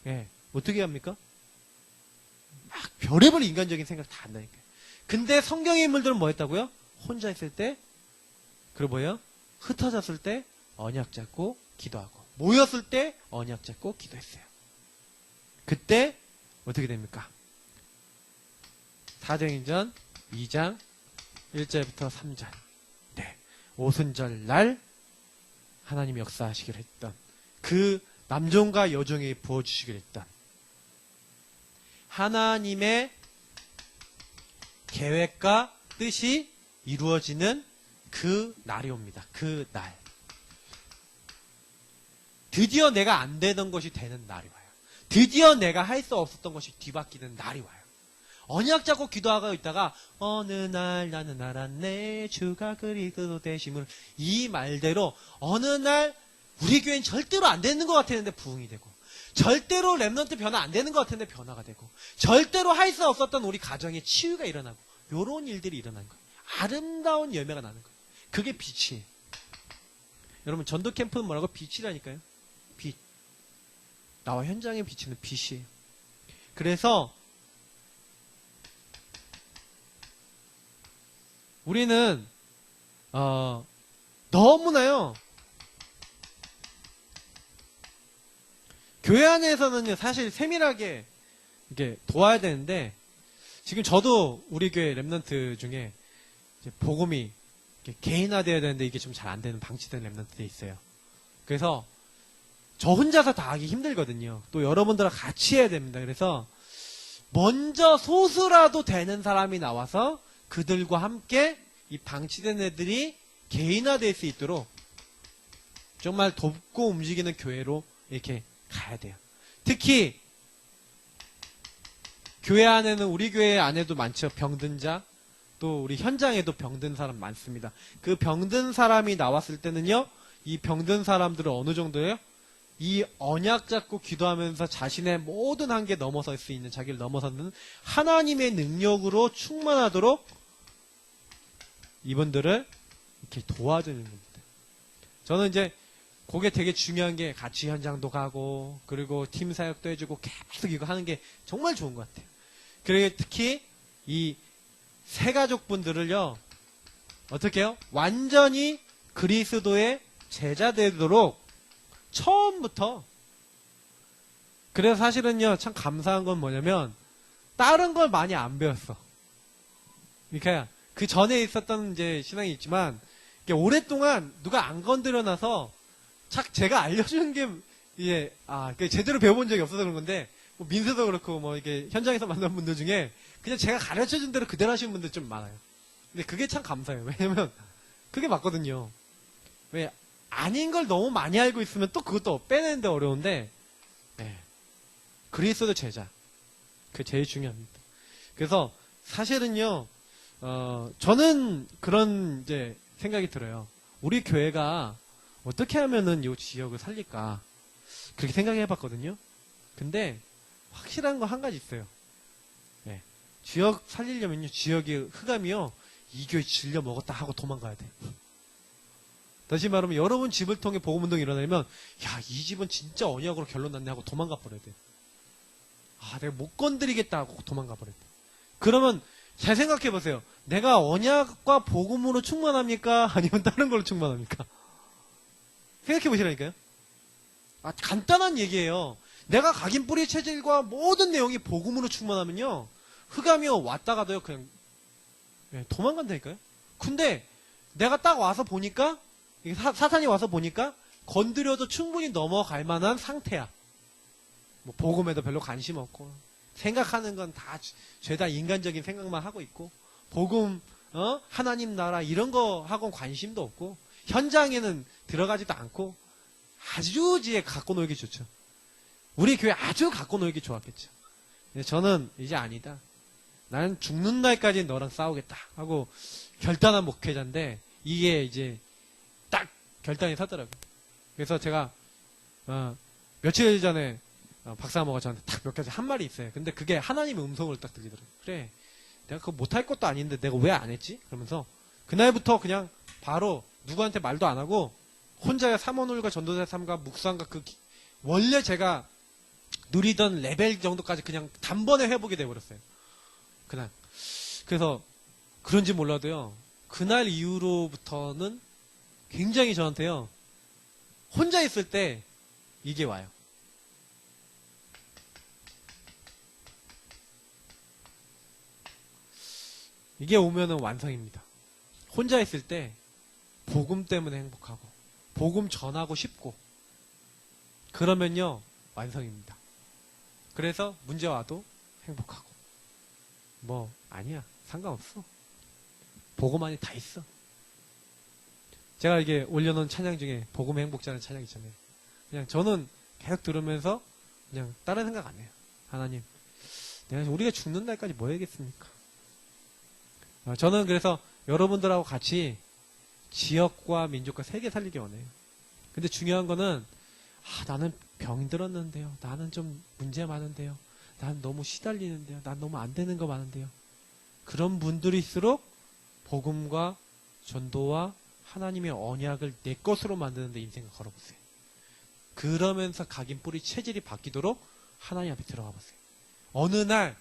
예, 어떻게 합니까? 막 별의별 인간적인 생각 다 한다니까요. 근데 성경의 인물들은 뭐 했다고요? 혼자 있을 때, 그리고 뭐예요? 흩어졌을 때 언약 잡고 기도하고, 모였을 때 언약 잡고 기도했어요. 그때 어떻게 됩니까? 사도행전 2장 1절부터 3절. 네. 오순절 날 하나님이 역사하시기로 했던, 그 남종과 여종에게 부어주시기로 했던 하나님의 계획과 뜻이 이루어지는 그 날이 옵니다. 그 날. 드디어 내가 안 되던 것이 되는 날이 와요. 드디어 내가 할 수 없었던 것이 뒤바뀌는 날이 와요. 언약 잡고 기도하고 있다가 어느 날 나는 알았네 주가 그리스도 되심을, 이 말대로 어느 날 우리 교회는 절대로 안 되는 것 같았는데 부흥이 되고, 절대로 랩넌트 변화 안 되는 것 같았는데 변화가 되고, 절대로 할 수 없었던 우리 가정의 치유가 일어나고, 요런 일들이 일어난 거예요. 아름다운 열매가 나는 거예요. 그게 빛이에요. 여러분, 전도 캠프는 뭐라고? 빛이라니까요. 빛. 나와 현장에 비치는 빛이에요. 그래서 우리는 너무나요, 교회 안에서는요, 사실 세밀하게 이렇게 도와야 되는데, 지금 저도 우리 교회 랩넌트 중에 이제 복음이 개인화되어야 되는데 이게 좀 잘 안 되는 방치된 랩넌트들이 있어요. 그래서 저 혼자서 다 하기 힘들거든요. 또 여러분들과 같이 해야 됩니다. 그래서 먼저 소수라도 되는 사람이 나와서 그들과 함께 이 방치된 애들이 개인화될 수 있도록 정말 돕고 움직이는 교회로 이렇게 가야 돼요. 특히 교회 안에는 우리 교회 안에도 많죠. 병든 자, 또 우리 현장에도 병든 사람 많습니다. 그 병든 사람이 나왔을 때는요, 이 병든 사람들은 어느 정도예요? 이 언약 잡고 기도하면서 자신의 모든 한계 넘어설 수 있는, 자기를 넘어서는 하나님의 능력으로 충만하도록 이분들을 이렇게 도와주는 겁니다. 저는 이제 그게 되게 중요한 게 같이 현장도 가고 그리고 팀 사역도 해주고 계속 이거 하는 게 정말 좋은 것 같아요. 그리고 특히 이 새가족분들을요, 어떻게 해요? 완전히 그리스도의 제자 되도록 처음부터. 그래서 사실은요, 참 감사한 건 뭐냐면 다른 걸 많이 안 배웠어. 그러니까 그 전에 있었던 이제 신앙이 있지만 오랫동안 누가 안 건드려놔서 제가 알려주는 게 이게 제대로 배워본 적이 없어서 그런 건데, 뭐 민수도 그렇고 뭐 이게 현장에서 만난 분들 중에 그냥 제가 가르쳐준 대로 그대로 하시는 분들 좀 많아요. 근데 그게 참 감사해요. 왜냐면 그게 맞거든요. 왜 아닌 걸 너무 많이 알고 있으면 또 그것도 빼내는데 어려운데, 네. 그리스도 제자, 그게 제일 중요합니다. 그래서 사실은요, 저는 그런 이제 생각이 들어요. 우리 교회가 어떻게 하면은 이 지역을 살릴까, 그렇게 생각해봤거든요. 근데 확실한 거 한 가지 있어요. 네. 지역 살리려면요, 지역의 흑암이요, 이 교회 질려 먹었다 하고 도망가야 돼. 다시 말하면 여러분 집을 통해 복음운동이 일어나면, 야, 이 집은 진짜 언약으로 결론 났네 하고 도망가 버려야 돼. 내가 못 건드리겠다 하고 도망가 버려야 돼. 그러면 잘 생각해 보세요. 내가 언약과 복음으로 충만합니까? 아니면 다른 걸로 충만합니까? 생각해 보시라니까요. 간단한 얘기예요. 내가 각인 뿌리 체질과 모든 내용이 복음으로 충만하면요, 흑암이요 왔다가도요 그냥 도망간다니까요. 근데 내가 딱 와서 보니까, 사탄이 와서 보니까 건드려도 충분히 넘어갈 만한 상태야. 뭐 복음에도 별로 관심 없고, 생각하는 건 다 죄다 인간적인 생각만 하고 있고, 복음, 하나님 나라 이런 거 하고는 관심도 없고, 현장에는 들어가지도 않고, 아주 지에 갖고 놀기 좋죠. 우리 교회 아주 갖고 놀기 좋았겠죠. 저는 이제 아니다. 나는 죽는 날까지 너랑 싸우겠다 하고 결단한 목회자인데, 이게 이제 딱 결단이 서더라고요. 그래서 제가 며칠 전에 박사모가 저한테 딱 몇 가지 한 말이 있어요. 근데 그게 하나님의 음성으로 딱 들리더라고요. 그래, 내가 그거 못할 것도 아닌데 내가 왜 안 했지? 그러면서 그날부터 그냥 바로 누구한테 말도 안 하고 혼자 사모놀과 전도자 삶과 묵상과 원래 제가 누리던 레벨 정도까지 그냥 단번에 회복이 돼버렸어요. 그날. 그래서 그런지 몰라도요, 그날 이후로부터는 굉장히 저한테요, 혼자 있을 때 이게 와요. 이게 오면은 완성입니다. 혼자 있을 때 복음 때문에 행복하고 복음 전하고 싶고, 그러면요 완성입니다. 그래서 문제 와도 행복하고, 뭐 아니야 상관없어, 복음 안에 다 있어. 제가 이게 올려놓은 찬양 중에 복음의 행복자라는 찬양 있잖아요. 그냥 저는 계속 들으면서 그냥 다른 생각 안 해요. 하나님, 우리가 죽는 날까지 뭐 해야겠습니까? 저는 그래서 여러분들하고 같이 지역과 민족과 세계 살리기 원해요. 근데 중요한 거는, 나는 병 들었는데요, 나는 좀 문제 많은데요, 난 너무 시달리는데요, 난 너무 안 되는 거 많은데요. 그런 분들일수록 복음과 전도와 하나님의 언약을 내 것으로 만드는데 인생을 걸어보세요. 그러면서 각인 뿌리 체질이 바뀌도록 하나님 앞에 들어가 보세요. 어느 날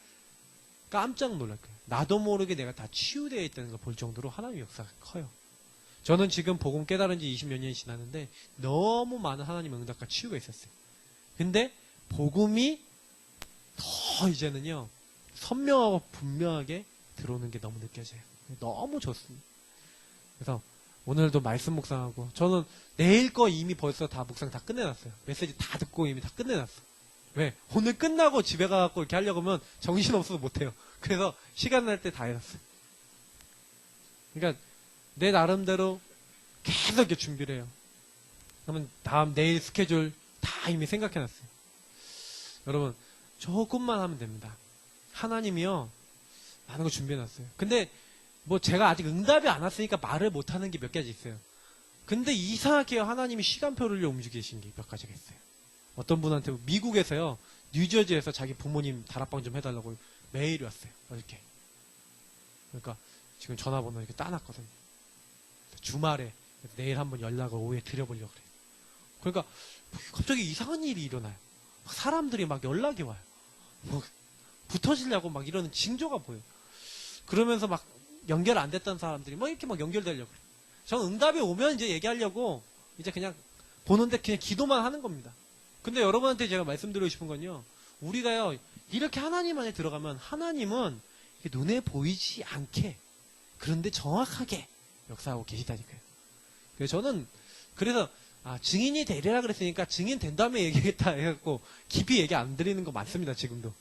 깜짝 놀랄 거예요. 나도 모르게 내가 다 치유되어 있다는 걸 볼 정도로 하나님의 역사가 커요. 저는 지금 복음 깨달은 지 20몇 년이 지났는데 너무 많은 하나님의 응답과 치유가 있었어요. 근데 복음이 더 이제는요 선명하고 분명하게 들어오는 게 너무 느껴져요. 너무 좋습니다. 그래서 오늘도 말씀 묵상하고, 저는 내일 거 이미 벌써 다 묵상 다 끝내놨어요. 메시지 다 듣고 이미 다 끝내놨어. 왜? 오늘 끝나고 집에 가갖고 이렇게 하려고 하면 정신없어서 못해요. 그래서 시간 날 때 다 해놨어요. 그러니까 내 나름대로 계속 이렇게 준비를 해요. 그러면 내일 스케줄 다 이미 생각해놨어요. 여러분 조금만 하면 됩니다. 하나님이요 많은 거 준비해놨어요. 근데 뭐 제가 아직 응답이 안 왔으니까 말을 못하는 게 몇 가지 있어요. 근데 이상하게 하나님이 시간표를 움직이신 게 몇 가지가 있어요. 어떤 분한테 미국에서요 뉴저지에서 자기 부모님 다락방 좀 해달라고 메일이 왔어요. 어저께. 그러니까 지금 전화번호 이렇게 따놨거든요. 주말에 내일 한번 연락을 오후에 드려보려고 그래요. 그러니까 갑자기 이상한 일이 일어나요. 사람들이 막 연락이 와요. 뭐 붙어지려고 막 이러는 징조가 보여요. 그러면서 막 연결 안 됐던 사람들이 뭐 이렇게 막 연결되려고 그래요. 저는 응답이 오면 이제 얘기하려고 이제 그냥 보는데 그냥 기도만 하는 겁니다. 근데 여러분한테 제가 말씀드리고 싶은 건요. 우리가요 이렇게 하나님 안에 들어가면 하나님은 눈에 보이지 않게 그런데 정확하게 역사하고 계시다니까요. 그래서 저는 증인이 되리라 그랬으니까 증인 된 다음에 얘기하겠다 해갖고 깊이 얘기 안 드리는 거 많습니다. 지금도.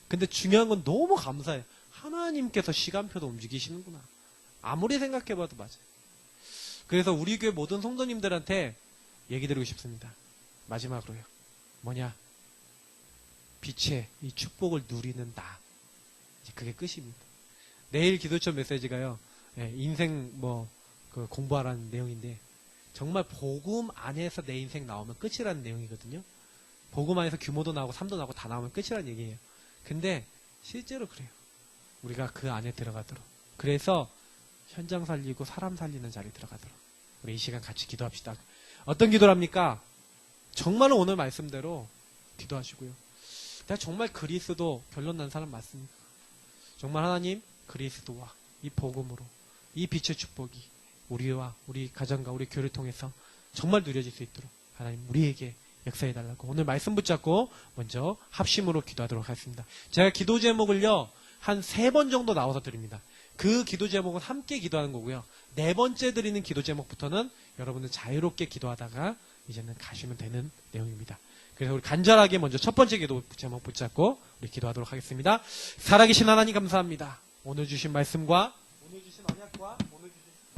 근데 중요한 건 너무 감사해요. 하나님께서 시간표도 움직이시는구나. 아무리 생각해봐도 맞아요. 그래서 우리 교회 모든 성도님들한테 얘기 드리고 싶습니다. 마지막으로요. 뭐냐? 빛의 이 축복을 누리는 나. 이제 그게 끝입니다. 내일 기도처 메시지가요. 인생 공부하라는 내용인데 정말 복음 안에서 내 인생 나오면 끝이라는 내용이거든요. 복음 안에서 규모도 나오고 삶도 나오고 다 나오면 끝이라는 얘기예요. 근데 실제로 그래요. 우리가 그 안에 들어가도록. 그래서 현장 살리고 사람 살리는 자리에 들어가도록. 우리 이 시간 같이 기도합시다. 어떤 기도를 합니까? 정말로 오늘 말씀대로 기도하시고요. 내가 정말 그리스도 결론 난 사람 맞습니까? 정말 하나님 그리스도와 이 복음으로 이 빛의 축복이 우리와 우리 가정과 우리 교회를 통해서 정말 누려질 수 있도록 하나님 우리에게 역사해달라고 오늘 말씀 붙잡고 먼저 합심으로 기도하도록 하겠습니다. 제가 기도 제목을요 한 3번 정도 나와서 드립니다. 그 기도 제목은 함께 기도하는 거고요. 4번째 드리는 기도 제목부터는 여러분들 자유롭게 기도하다가 이제는 가시면 되는 내용입니다. 그래서 우리 간절하게 먼저 첫 번째 기도 제목 붙잡고 우리 기도하도록 하겠습니다. 살아계신 하나님 감사합니다. 오늘 주신 말씀과 오늘 주신 언약과